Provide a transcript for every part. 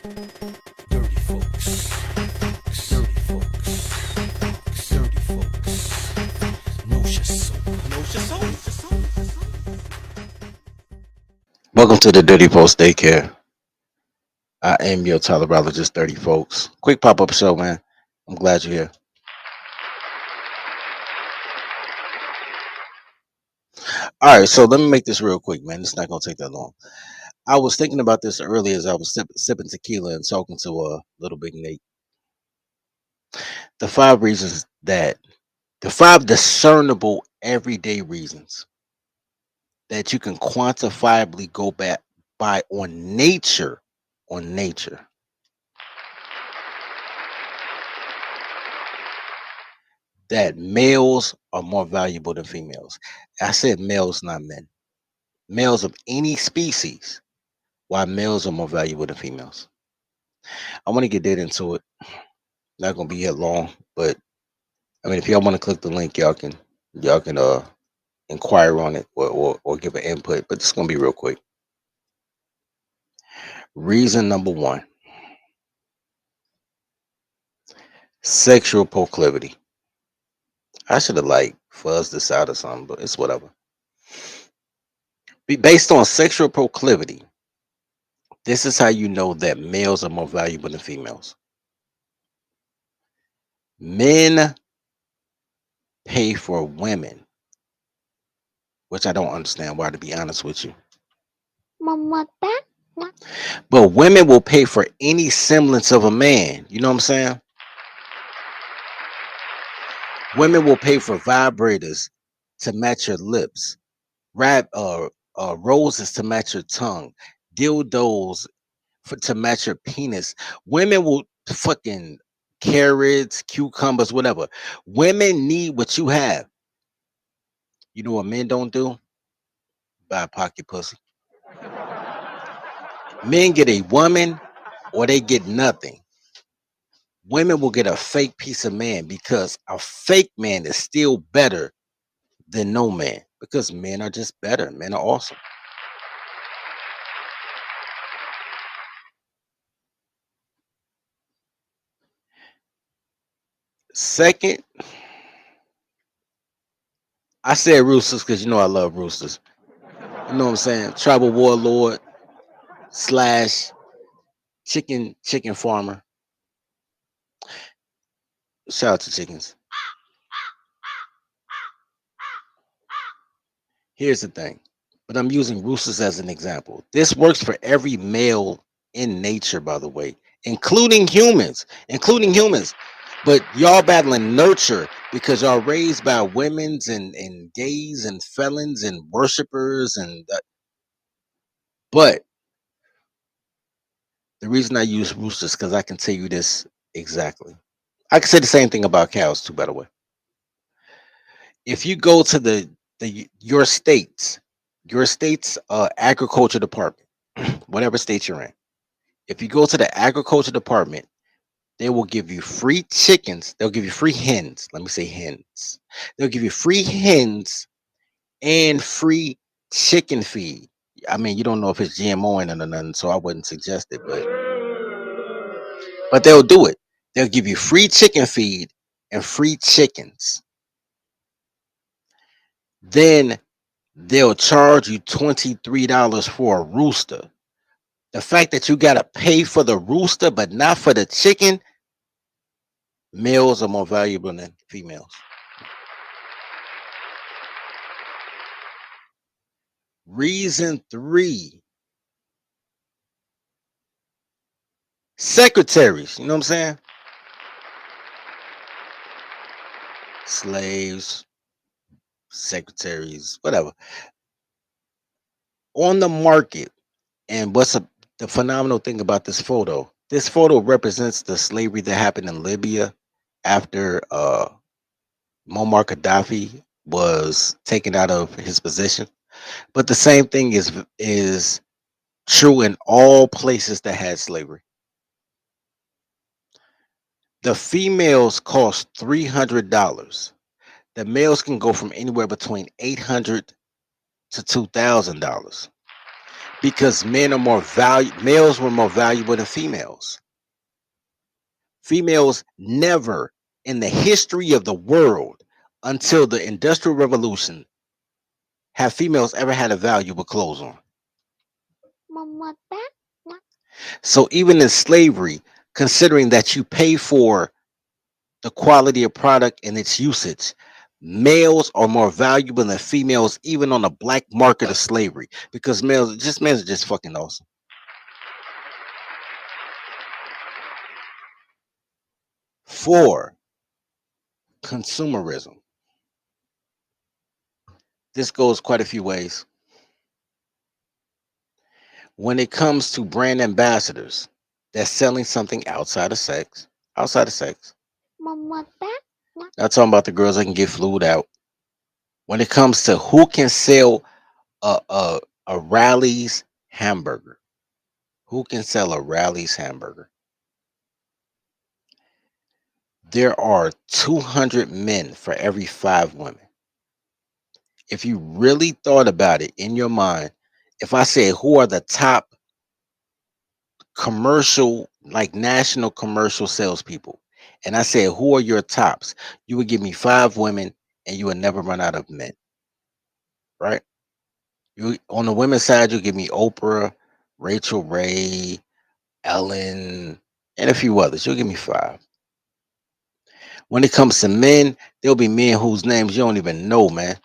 Dirty folks, dirty folks, dirty folks. Knows your soul, knows your soul, knows your soul, knows your soul. Welcome to the Dirty Post Daycare. I am your tolerologist, Dirty Folks. Quick pop up show, man. I'm glad you're here. All right, so let me make this real quick, man. It's not going to take that long. I was thinking about this earlier as I was sipping tequila and talking to Little Big Nate. The five reasons that, the five discernible everyday reasons that you can quantifiably go back by on nature, that males are more valuable than females. I said males, not men. Males of any species, why males are more valuable than females. I want to get dead into it. Not gonna be here long, but I mean, if y'all want to click the link, y'all can inquire on it or give an input. But it's gonna be real quick. Reason number one: sexual proclivity. I should have like fuzzed this out or something, but it's whatever. Based on sexual proclivity, this is how you know that males are more valuable than females. Men pay for women, which I don't understand why, to be honest with you. But women will pay for any semblance of a man. You know what I'm saying? Women will pay for vibrators to match your lips, roses to match your tongue, dildos to match your penis. Women will fucking carrots, cucumbers, whatever. Women need what you have. You know what men don't do? Buy a pocket pussy. Men get a woman or they get nothing. Women will get a fake piece of man because a fake man is still better than no man because men are just better. Men are awesome. Second, I said roosters because you know I love roosters. You know what I'm saying? Tribal warlord slash chicken farmer. Shout out to chickens. Here's the thing, but I'm using roosters as an example. This works for every male in nature, by the way, including humans. But y'all battling nurture because y'all raised by women's and gays and felons and worshipers but the reason I use roosters because I can tell you this exactly. I can say the same thing about cows too, by the way. If you go to the your state's agriculture department, whatever state you're in, if you go to the agriculture department, they will give you free chickens. They'll give you free hens. Let me say hens. They'll give you free hens and free chicken feed. I mean, you don't know if it's GMO in it or nothing, so I wouldn't suggest it, but they'll do it. They'll give you free chicken feed and free chickens. Then they'll charge you $23 for a rooster. The fact that you gotta pay for the rooster but not for the chicken, males are more valuable than females. Reason three, secretaries. You know what I'm saying? Slaves, secretaries, whatever. On the market. And the phenomenal thing about this photo? This photo represents the slavery that happened in Libya after Muammar Gaddafi was taken out of his position. But the same thing is true in all places that had slavery. The females cost $300. The males can go from anywhere between $800 to $2,000. because males were more valuable than females. Females never in the history of the world until the Industrial Revolution have females ever had a valuable clothes on. So even in slavery, considering that you pay for the quality of product and its usage, males are more valuable than females, even on the black market of slavery, because males are just fucking awesome. Four, consumerism. This goes quite a few ways. When it comes to brand ambassadors that's selling something outside of sex. Not talking about the girls that can get flued out. When it comes to who can sell a Rally's hamburger, who can sell a Rally's hamburger? There are 200 men for every 5 women. If you really thought about it in your mind, if I said who are the top commercial, like national commercial salespeople, and I said who are your tops, you would give me 5 women, and you would never run out of men, right? You on the women's side, you give me Oprah, Rachel Ray, Ellen, and a few others. You'll give me 5. When it comes to men, there'll be men whose names you don't even know, man.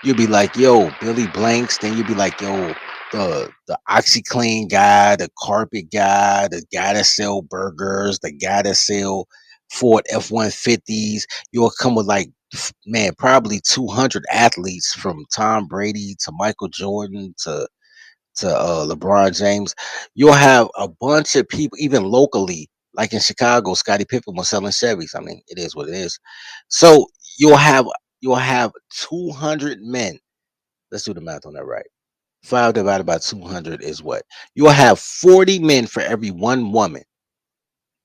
You'll be like, yo, Billy Blanks. Then you'll be like, yo, the OxyClean guy, the carpet guy, the guy that sell burgers, the guy that sell Ford F-150s. You'll come with like, man, probably 200 athletes from Tom Brady to Michael Jordan to LeBron James. You'll have a bunch of people, even locally, like in Chicago, Scottie Pippen was selling Chevys. I mean, it is what it is. So you'll have you'll have 200 men. Let's do the math on that right. 5 divided by 200 is what? You'll have 40 men for every 1 woman.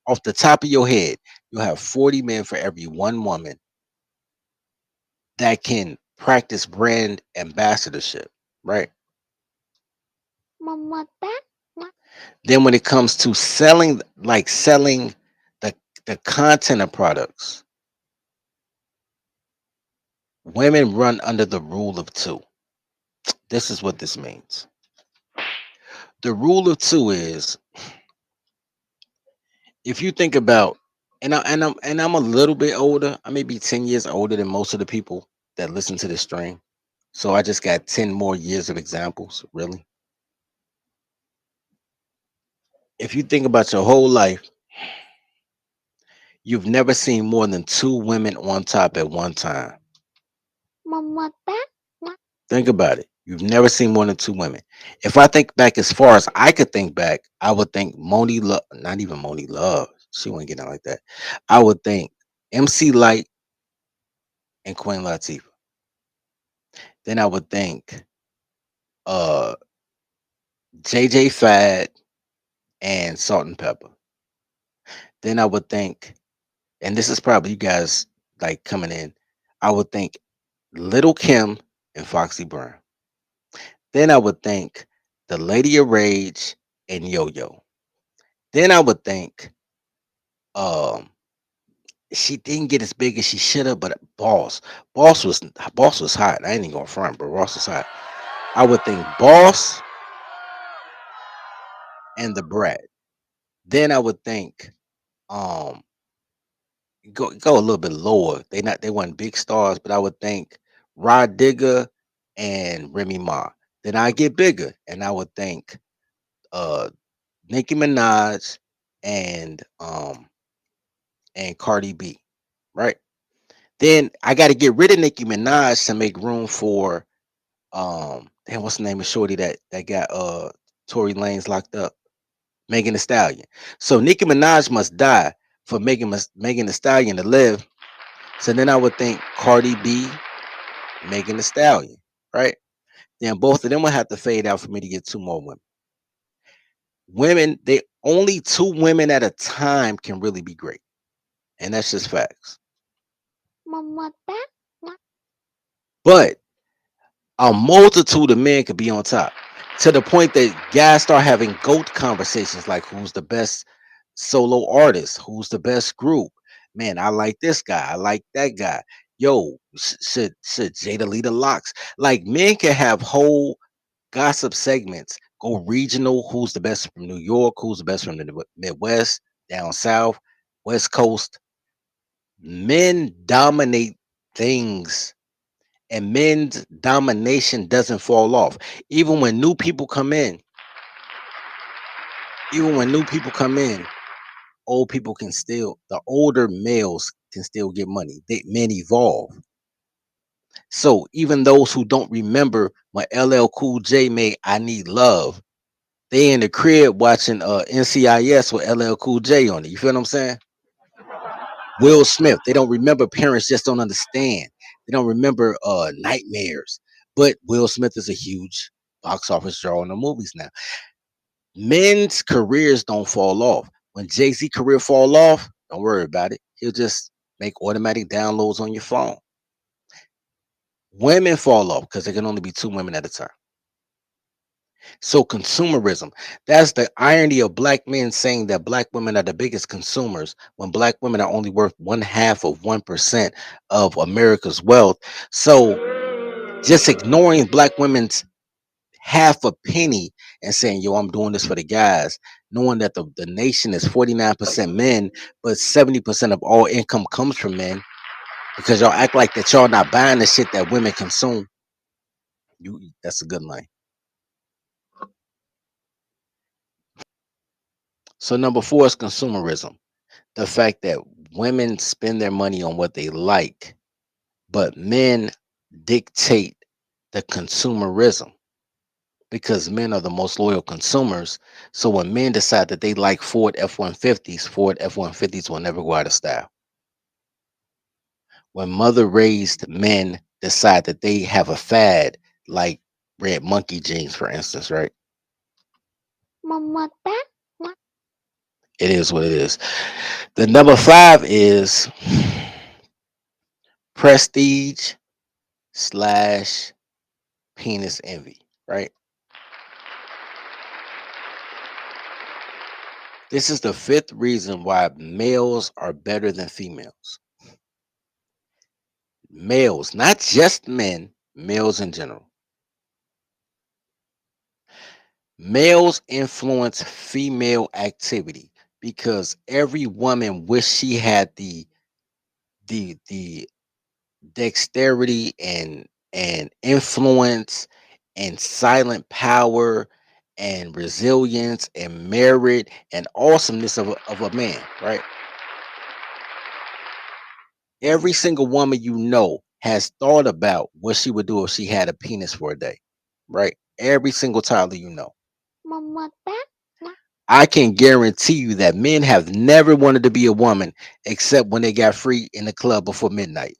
Off the top of your head, you'll have 40 men for every 1 woman that can practice brand ambassadorship, right? Then when it comes to selling the the content of products, women run under the rule of two. This is what this means. The rule of two is if you think about and I'm a little bit older. I may be 10 years older than most of the people that listen to this stream. So I just got 10 more years of examples, really. If you think about your whole life, you've never seen more than 2 women on top at one time. Think about it. You've never seen more than 2 women. If I think back as far as I could think back, I would think Moni Love, not even Moni Love. She wouldn't get out like that. I would think MC Light and Queen Latifah. Then I would think uh JJ Fad and Salt and Pepper. Then I would think, and this is probably you guys like coming in, I would think Little Kim and Foxy Brown. Then I would think the Lady of Rage and Yo Yo. Then I would think um she didn't get as big as she should have, but Boss was hot. I ain't even going front, but Ross was hot. I would think Boss and the Brat. Then I would think um go a little bit lower. They weren't big stars, but I would think Rod Digger and Remy Ma. Then I get bigger and I would think uh Nicki Minaj and um and Cardi B, right? Then I got to get rid of Nicki Minaj to make room for damn, what's the name of Shorty that got Tory Lanez locked up? Megan Thee Stallion. So Nicki Minaj must die for Megan Thee Stallion to live. So then I would think Cardi B, Megan Thee Stallion, right? Then both of them would have to fade out for me to get 2 more women. Women, they only 2 women at a time can really be great, and that's just facts. But a multitude of men could be on top. to the point that guys start having goat conversations like who's the best solo artist, who's the best group. Man, I like this guy, I like that guy. Yo, should Jada lead the locks? Like men can have whole gossip segments, go regional, who's the best from New York, who's the best from the Midwest, down south, West Coast. Men dominate things, and men's domination doesn't fall off. Even when new people come in, even when new people come in, old people can still, the older males can still get money. Men evolve. So even those who don't remember when LL Cool J made I Need Love, they in the crib watching NCIS with LL Cool J on it. You feel what I'm saying? Will Smith. They don't remember, parents just don't understand. They don't remember nightmares. But Will Smith is a huge box office draw in the movies now. Men's careers don't fall off. When Jay-Z career fall off, don't worry about it. He'll just make automatic downloads on your phone. Women fall off because there can only be two women at a time. So consumerism, that's the irony of black men saying that black women are the biggest consumers when black women are only worth one half of 1% of America's wealth. So just ignoring black women's half a penny and saying, yo, I'm doing this for the guys, knowing that the nation is 49% men, but 70% of all income comes from men, because y'all act like that y'all not buying the shit that women consume. That's a good line. So number four is consumerism. The fact that women spend their money on what they like, but men dictate the consumerism because men are the most loyal consumers. So when men decide that they like Ford F-150s will never go out of style. When mother raised men decide that they have a fad, like red monkey jeans, for instance, right? It is what it is. The number five is prestige slash penis envy, right? This is the fifth reason why males are better than females. Males, not just men, males in general. Males influence female activity because every woman wish she had the dexterity and influence and silent power and resilience and merit and awesomeness of a man, right? Every single woman you know has thought about what she would do if she had a penis for a day, right? Every single child that you know. I can guarantee you that men have never wanted to be a woman except when they got free in the club before midnight.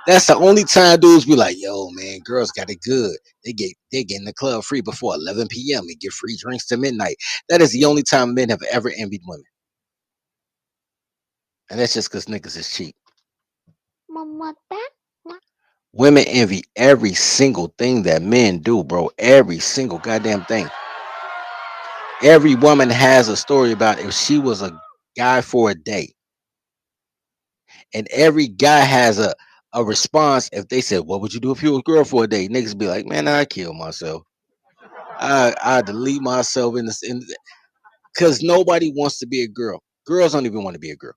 That's the only time dudes be like, "Yo, man, girls got it good. They get in the club free before 11 p.m. They get free drinks to midnight." That is the only time men have ever envied women, and that's just because niggas is cheap. Women envy every single thing that men do, bro. Every single goddamn thing. Every woman has a story about if she was a guy for a day, and every guy has a response if they said, "What would you do if you were a girl for a day?" Niggas be like, "Man, I kill myself. I delete myself in this, because nobody wants to be a girl. Girls don't even want to be a girl.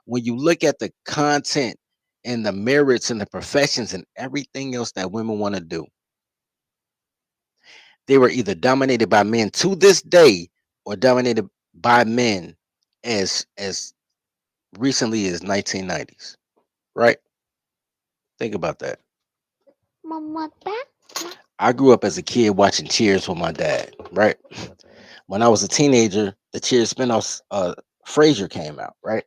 When you look at the content and the merits and the professions and everything else that women want to do, they were either dominated by men to this day or dominated by men as recently as 1990s, right? Think about that. I grew up as a kid watching Cheers with my dad, right? When I was a teenager, the Cheers spinoffs Frasier came out, right?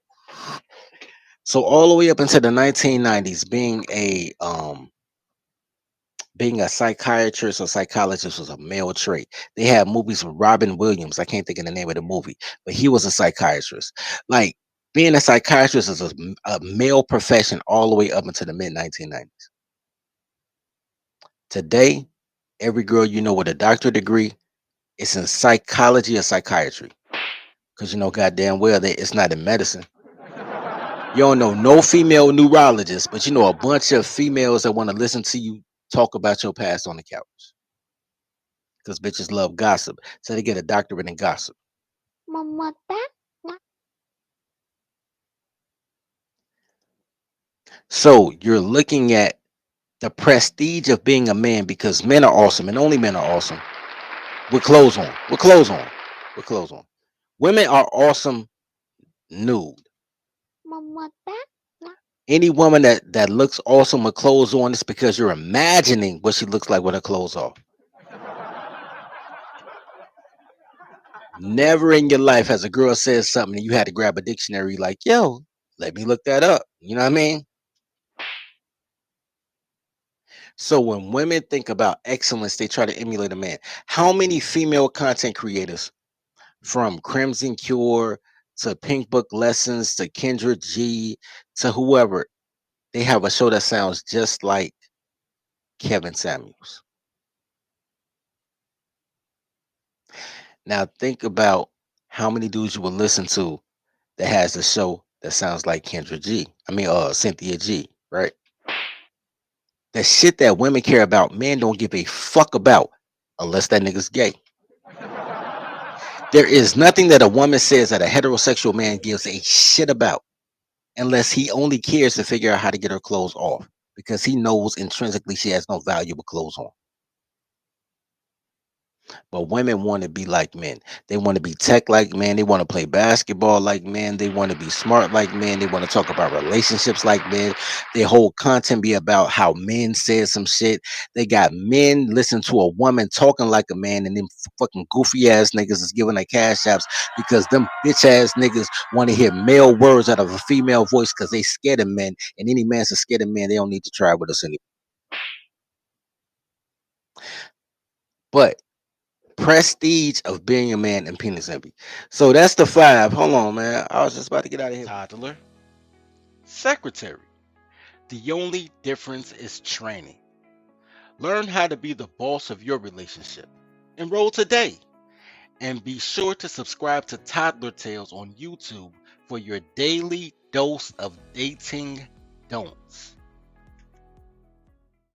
So all the way up into the 1990s, being a psychiatrist or psychologist was a male trait. They had movies with Robin Williams. I can't think of the name of the movie, but he was a psychiatrist. Like being a psychiatrist is a male profession all the way up into the mid 1990s. Today, every girl you know with a doctorate degree, it's in psychology or psychiatry. Because you know goddamn well that it's not in medicine. You don't know no female neurologist, but you know a bunch of females that want to listen to you talk about your past on the couch. Because bitches love gossip. So they get a doctorate in gossip. So you're looking at the prestige of being a man because men are awesome and only men are awesome with clothes on. With clothes on. With clothes on. Women are awesome nude. Any woman that looks awesome with clothes on is because you're imagining what she looks like with her clothes off. Never in your life has a girl said something and you had to grab a dictionary like, yo, let me look that up. You know what I mean? So when women think about excellence, they try to emulate a man. How many female content creators, from Crimson Cure to Pink Book Lessons to Kendra G to whoever, they have a show that sounds just like Kevin Samuels? Now think about how many dudes you will listen to that has a show that sounds like Kendra G. I mean, Cynthia G. Right? The shit that women care about, men don't give a fuck about unless that nigga's gay. There is nothing that a woman says that a heterosexual man gives a shit about unless he only cares to figure out how to get her clothes off because he knows intrinsically she has no valuable clothes on. But women want to be like men. They want to be tech like men. They want to play basketball like men. They want to be smart like men. They want to talk about relationships like men. Their whole content be about how men said some shit. They got men listen to a woman talking like a man, and them fucking goofy ass niggas is giving their cash apps because them bitch ass niggas want to hear male words out of a female voice because they scared of men. And any man's a scared of men, they don't need to try with us anymore. But prestige of being a man and penis envy. So that's the five. Hold on, man. I was just about to get out of here. Toddler, secretary. The only difference is training. Learn how to be the boss of your relationship. Enroll today. And be sure to subscribe to Toddler Tales on YouTube for your daily dose of dating don'ts.